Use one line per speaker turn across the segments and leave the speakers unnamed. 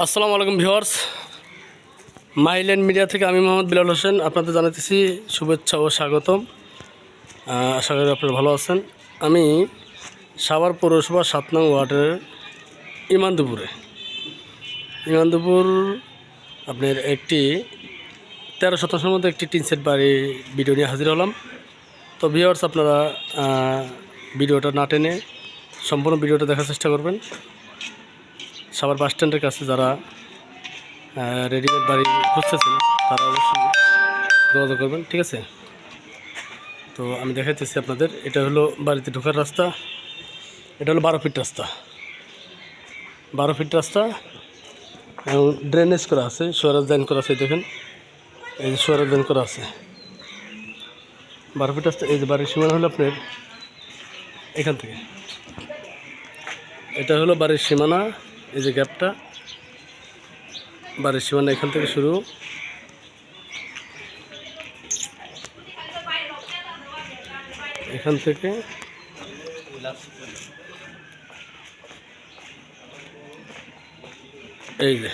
আসসালামু আলাইকুম viewers, Mile End media থেকে আমি মোহাম্মদ বিলাল হোসেন আপনাদের জানাতেছি শুভেচ্ছা ও স্বাগতম। আশা করি আপনারা ভালো আছেন। আমি সাভার পৌরসভা 7 নং ওয়ার্ডের ইমানদুপুর আপনার একটি 13 শতাংশের মধ্যে একটি টিন সেট বাড়ি ভিডিও নিয়ে হাজির হলাম। তো ভিউয়ার্স, আপনারা ভিডিওটা না টেনে সম্পূর্ণ ভিডিওটা দেখার চেষ্টা করবেন। সাভার বাস স্ট্যান্ডের কাছে যারা রেডিমেড বাড়ি খুঁজতেছেন তারা অবশ্যই যোগাযোগ করবেন, ঠিক আছে? তো আমি দেখাইতেছি আপনাদের। এটা হলো বাড়িতে ঢোকার রাস্তা। এটা হলো 12 ফিট রাস্তা, 12 ফিট রাস্তা এবং ড্রেনেজ করা আছে, সোয়ারেজ লাইন করা আছে। দেখেন, এই যে সোয়ারেজ লাইন করা আছে। 12 ফিট রাস্তা। এই যে বাড়ির সীমানা হলো আপনার এখান থেকে, এটা হলো বাড়ির সীমানা। এই যে গ্যাপটা, বাড়ির সীমানা এখান থেকে শুরু। এখান থেকে এই যে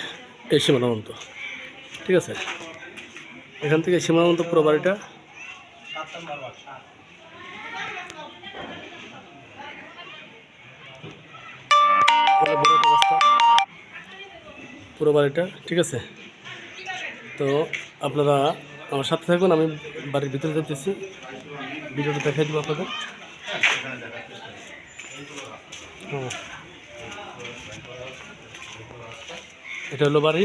এই সীমানা পর্যন্ত, ঠিক আছে? এখান থেকে সীমানা পর্যন্ত পুরো বাড়িটা। পুরো বাড়িটা, ঠিক আছে? তো আপনারা আমার সাথে থাকুন, আমি বাড়ির ভিতরে যেতেছি, ভিডিওটা দেখাই দেবো আপনাদের। এটা হলো বাড়ি।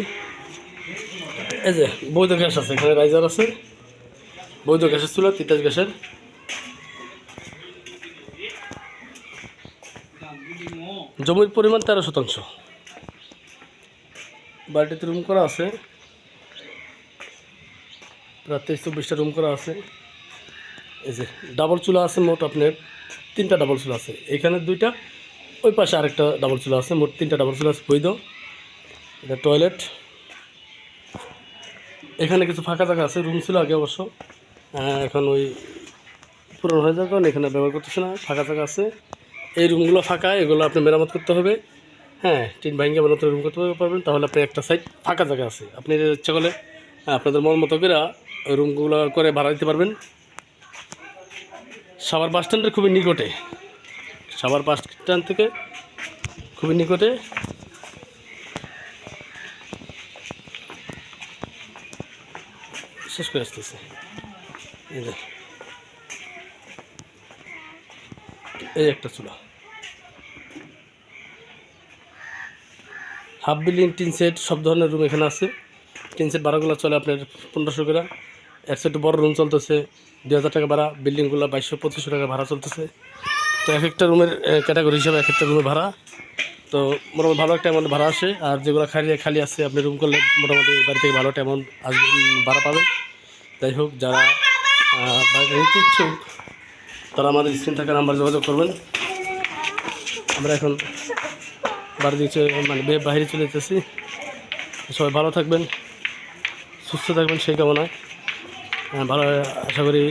এই যে বৈধ গ্যাস আছে, এখানে রাইজার আছে, বৈধ গ্যাসের চুলা, তিতাস গ্যাসের। জমির পরিমাণ 13 শতাংশ। বাড়িটিতে রুম করা আছে প্রায় 23-24টা রুম করা আছে। এই যে ডাবল চুলা আছে, মোট আপনার 3টা ডাবল চুলা আছে। এখানে 2টা, ওই পাশে আরেকটা ডাবল চুলা আছে, মোট 3টা ডাবল চুলা আছে বৈধ। এটা টয়লেট। এখানে কিছু ফাঁকা জায়গা আছে, রুম ছিল আগে অবশ্য, এখন ওই পুরনো হয়ে যাওয়ার কারণে এখানে ব্যবহার করতেছে না, ফাঁকা জায়গা আছে। এই রুমগুলো ফাঁকা, এগুলো আপনি মেরামত করতে হবে। হ্যাঁ, টিন ভাঙিয়ে মেরামত রুম করতে পারবেন, তাহলে আপনি একটা সাইড ফাঁকা জায়গা আছে, আপনি ইচ্ছা করলে আপনাদের মন মতো করে রুমগুলো করে ভাড়া দিতে পারবেন। সাভার বাস স্ট্যান্ডের খুবই নিকটে, সাভার বাস স্ট্যান্ড থেকে খুবই নিকটে। শেষ করে আসতেছে। এই একটা চুলা, হাফ বিল্ডিং টিন সেট, সব ধরনের রুম এখানে আছে। টিন সেট ভাড়াগুলো চলে আপনার 1500 করে। এর সাথে বড় রুম চলতেছে 2000 টাকা ভাড়া, বিল্ডিংগুলো 2200-2500 টাকা ভাড়া চলতেছে। তো এক একটা রুমের ক্যাটাগরি হিসাবে এক একটা রুমের ভাড়া, তো মোটামুটি ভালো একটা অ্যামাউন্ট ভাড়া আসে। আর যেগুলো খালি আছে, আপনি রুম করলে মোটামুটি বাড়ি থেকে ভালো একটা অ্যামাউন্ট আসবে, ভাড়া পাবেন। যাই হোক, যারা বাড়িতে নিতে ইচ্ছুক তারা আমাদের স্ক্রিন থাকা নাম্বার যোগাযোগ করবেন। আমরা এখন বাড়ি দিকে বাইরে চলে যেতেছি। সবাই ভালো থাকবেন, সুস্থ থাকবেন সেই কামনায়, ভালো আশা করি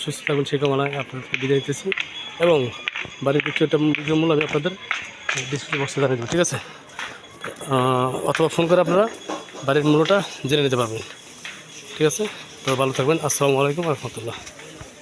সুস্থ থাকবেন সেই কামনায় আপনাদেরকে বিদায় দিতেছি। এবং বাড়ির বিক্রিটা মূল্য আমি আপনাদের ডিসপ্লে বক্সে জানিয়ে দেবো, ঠিক আছে? অথবা ফোন করে আপনারা বাড়ির মূল্যটা জেনে নিতে পারবেন, ঠিক আছে? তো ভালো থাকবেন। আসসালামু আলাইকুম রহমতুল্লাহ।